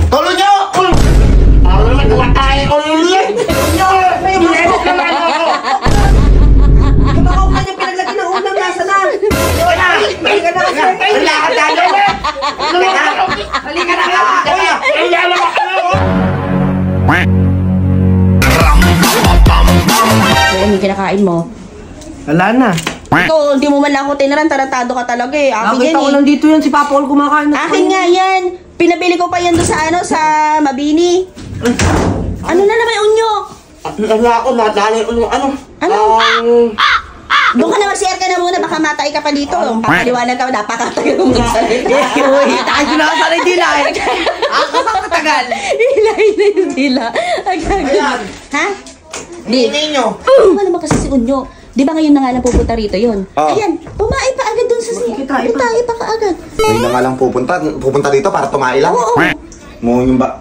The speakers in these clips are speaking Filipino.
Tulo nyo! Ako naman kumakain ko ulit! Nyo! May ulit naman ako! Kumakaw ka niya pinaglagay ng ulam. Nasa na? Halika na kasi. Wala ka tayo! Halika na ka. Wala naman ako! Ano yung kinakain mo? Wala na. Ito, hindi mo man lang ako tinaran, tarantado ka talaga eh. Akin yan Nakita ko eh. lang dito yan, si Papa Ol kumakain na. Akin nga yan. Pinabili ko pa yan doon sa ano, sa Mabini. Ano na naman yung unyo? Wala ako, nadali ko yung ano. Doon ka na mag-share ka na muna, baka matay ka pa dito. Papaliwanag ka, napakatagal mong magsalita. Tayo ko na sa dila eh. Katagal. Hilay na yung dila. Ayan. Ha? Hindi nyo. Ano naman kasi si Unyo? Di ba ngayon na nga lang pupunta rito yun? Ayan, pumain pa agad dun sa pumain pa kaagad. Ngayon na nga lang pupunta dito para tumain lang. Oo. Mo yung ba?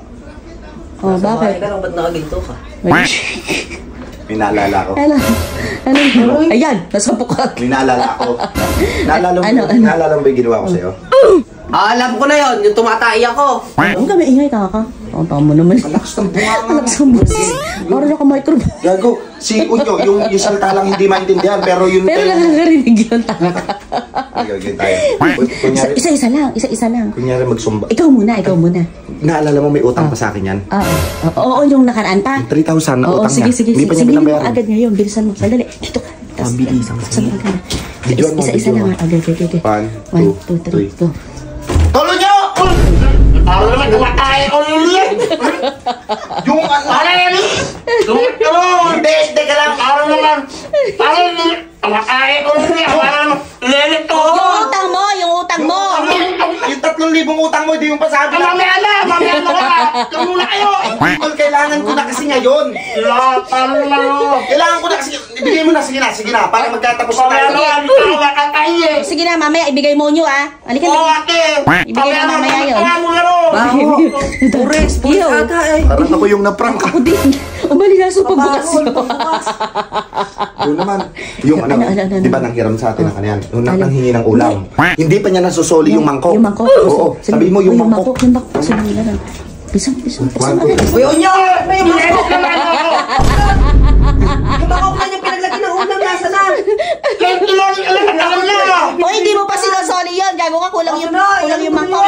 Oh, bakit? Ka lang, ba't nakaginto ka? May naalala ko. Ano? Ayan, nasabok ka. May naalala ko. Naalala mo ba yung ginawa ko sa'yo? Alam ko na yon, yung tumatay ako. Huwag ka maingay, kaka. Ang tama mo naman. Malakas ng bunganga. Malakas ang boses. Parang naka-microphone. Gago, si Unyo, yung salita lang hindi maintindihan, pero yun... Pero nakakarinig yun, tanga ka. Gagawin tayo. Kunyari, Isa-isa lang. kunyari magsumba. Ikaw muna. Naalala mo may utang pa sa akin yan? Oo, yung nakaraan pa. 3,000 na Oo, utang sige. niya. Hindi pa niya Sige mo binabayaran. agad ngayon. Bilisan mo. Sandali. Dito ka. Mabilis ang sige. Videoan mo, Isa-isa videoan lang. mo. Okay. 1, 2, 3. Go. Tulo nyo! Ako naman kumakain ko ulit! Yung ano? Hindi, teka lang. Ako naman. Kumakain ko ulit. Ako naman. Lilit ko. Yung utang mo. Yung 3,000 utang mo, hindi yung pasabi lang. Mamaya na ka. Tumula kayo. Kailangan ko na kasi ngayon. Kailangan ko na kasi. Ibigay mo na, sige na. Para magkatapos na tayo. Sige na, mamaya ibigay mo nyo Halika na. Ibigay na mamaya yun. Pures ata eh. Parang ako yung naprank. Ako din. Umalinaso pagbukas yun. Yun naman. Yung ano, di ba nanghiram sa atin ang kanyan? Yung nanghingi ng ulam. Hindi pa niya nasusoli yung mangkok. Yung mangkok? Oo. Sabihin mo yung mangkok. Yung mangkok. Sabihin na lang. Bisan. Uy, Unyo! May mangkok naman ako! Kumakaw ka niya pinaglagay ng ulam. Nasa na? O, hindi mo pa sinasoli yun. Gago ka, kulang yung mangkok.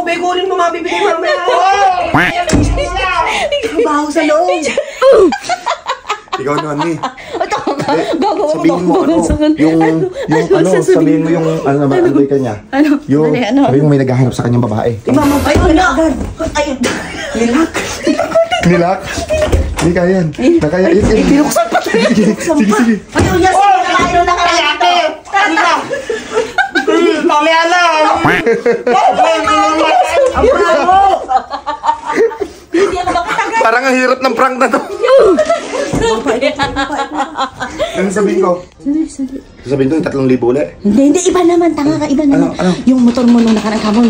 Begulin mo, mabibigay mamaya. Baho sa loob. Ikaw naman ni. Gago ka. Sabihin mo ano, sabihin mo yung ano naman, ano ka niya. Yung, sabihin mo may naghahanap sa kanyang babae. Ay, ano agad? Ay, nilak. Nilak? Hindi kaya yan. Nakaya yan. Pinuksan pa. Sige. Ano yan? Ano na kaya? Mamaya na. Parang ang hirap ng prank na to. Ano sabihin ko? Sabihin ko yung 3,000 ulit. Hindi, iba naman, tanga ka, iba naman. Yung motor mo nung nakarang kamo,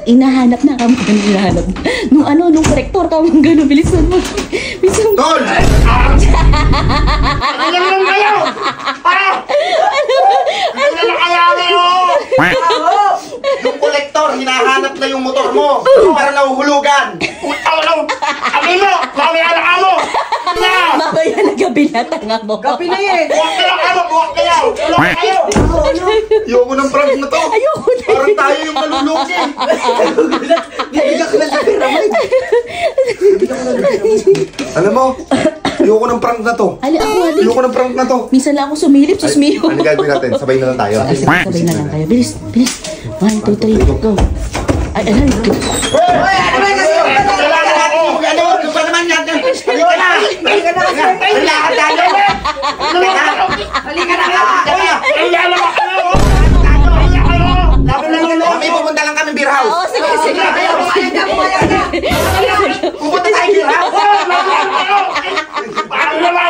inahanap na kamo, hinahanap. Nung korektor kamo, gano'n, bilisan mo. Tol! Ano naman kayo? Ano na kaya kayo? Yung kolektor, hinahanap na yung motor mo. Para nahuhulugan. Sabi mo, mamaya na ka mo. Mamaya na gabi na, tanga mo. Gabi na yan. Buwak kayo. Ayoko ng prank na to. Ayoko na. Parang tayo yung malulugi. Bibigyan ka lang sa piramid. Alam mo, ayoko ng prank na to. Ayoko ng prank na to. Minsan lang ako sumilip, susmiyo. Ano gagawin natin? Sabay na lang tayo. Sabay na lang kayo. Bilis. 1, 2, 3, go. Ay, ano Kailangan natin yung ano, yung pa naman natin. Halika na! Halika na kasi. Kailangan tayo! Halika na ka. Kami pupunta lang kami beer house. Oo, sige. Pupunta tayo beer house. Paano naman,